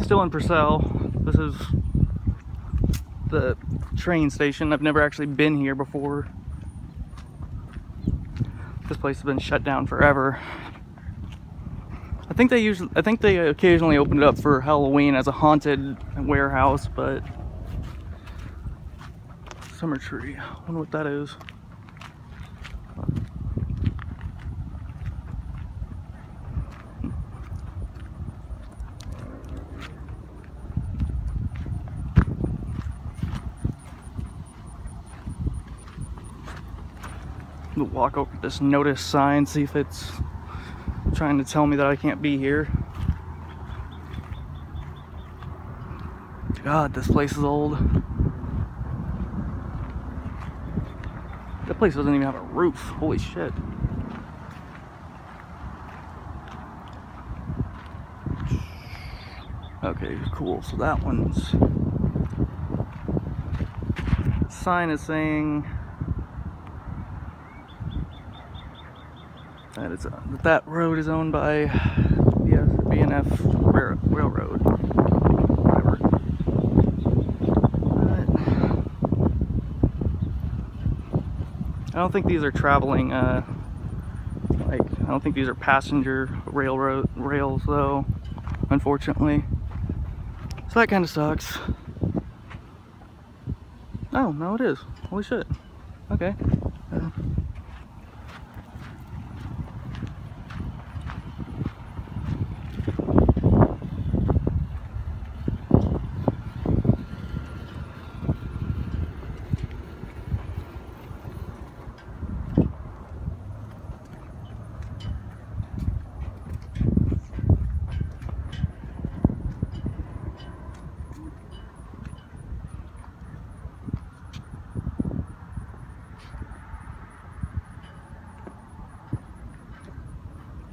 still in Purcell. This is the train station. I've never actually been here before. This place has been shut down forever. I think they occasionally open it up for Halloween as a haunted warehouse, but summer tree. I wonder what that is. We'll walk over this notice sign, see if it's trying to tell me that I can't be here. God, this place is old. That place doesn't even have a roof. Holy shit. Okay, cool. So that one's sign is saying that that road is owned by B&F Railroad. Whatever. I don't think these are traveling. I don't think these are passenger rails though. Unfortunately. So that kind of sucks. Oh, no, it is. Holy shit. Okay.